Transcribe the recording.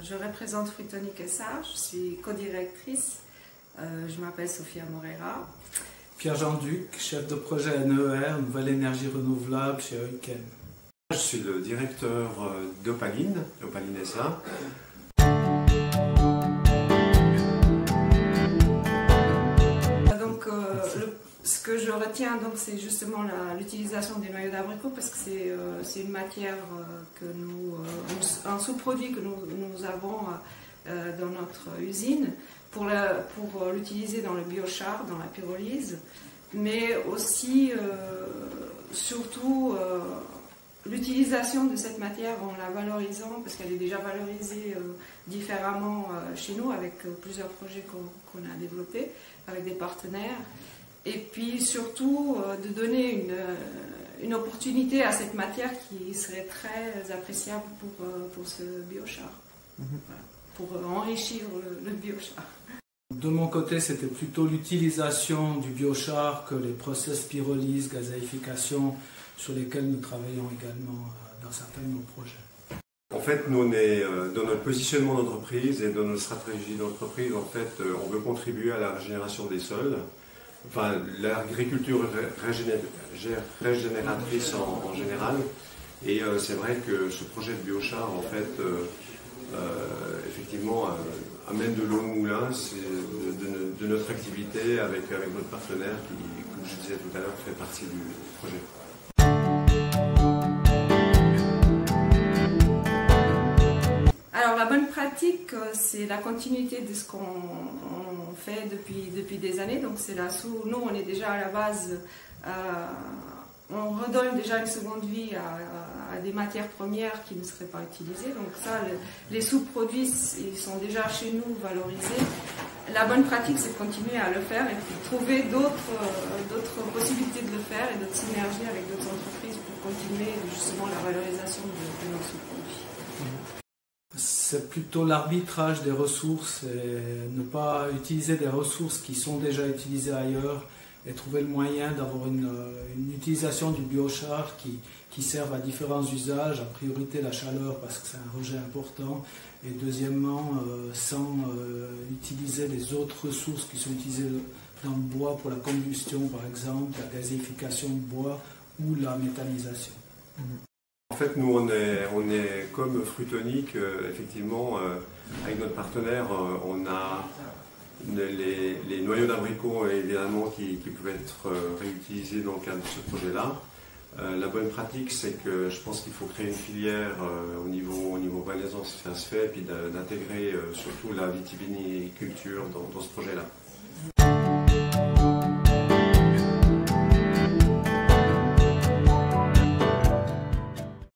je représente Fruitonic SA, je suis co-directrice, je m'appelle Sophia Moreira. Pierre-Jean Duc, chef de projet NER, Nouvelle Énergie Renouvelable chez Heuken. Je suis le directeur d'Opaline SA. Ce que je retiens, c'est justement l'utilisation des noyaux d'abricot, parce que c'est une matière un sous-produit que nous avons dans notre usine pour l'utiliser dans le biochar, dans la pyrolyse, mais aussi, surtout, l'utilisation de cette matière en la valorisant, parce qu'elle est déjà valorisée différemment chez nous avec plusieurs projets qu'on a développés avec des partenaires. Et puis surtout de donner une opportunité à cette matière qui serait très appréciable pour ce biochar, voilà, pour enrichir le biochar. De mon côté, c'était plutôt l'utilisation du biochar que les process pyrolyse, gazéification sur lesquels nous travaillons également dans certains de nos projets. En fait, nous, on est dans notre positionnement d'entreprise et dans notre stratégie d'entreprise, en fait, on veut contribuer à la régénération des sols. Enfin, l'agriculture régénératrice en général, et c'est vrai que ce projet de biochar, en fait, effectivement, amène de l'eau au moulin de notre activité avec notre partenaire qui, comme je disais tout à l'heure, fait partie du projet. Alors la bonne pratique, c'est la continuité de ce qu'on fait depuis des années. Donc c'est nous on est déjà à la base, on redonne déjà une seconde vie à des matières premières qui ne seraient pas utilisées. Donc ça, les sous-produits, ils sont déjà chez nous valorisés. La bonne pratique, c'est de continuer à le faire et de trouver d'autres possibilités de le faire et d'autres synergies avec d'autres entreprises pour continuer justement la valorisation de nos sous-produits. C'est plutôt l'arbitrage des ressources et ne pas utiliser des ressources qui sont déjà utilisées ailleurs et trouver le moyen d'avoir une utilisation du biochar qui serve à différents usages, en priorité la chaleur parce que c'est un rejet important, et deuxièmement sans utiliser les autres ressources qui sont utilisées dans le bois pour la combustion par exemple, la gazéification de bois ou la méthanisation. En fait, nous, on est comme Fruitonic, effectivement, avec notre partenaire, on a les noyaux d'abricot, évidemment, qui peuvent être réutilisés dans le cadre de ce projet-là. La bonne pratique, c'est que je pense qu'il faut créer une filière au niveau valaisan, si ça se fait, et puis d'intégrer surtout la vitiviniculture dans ce projet-là.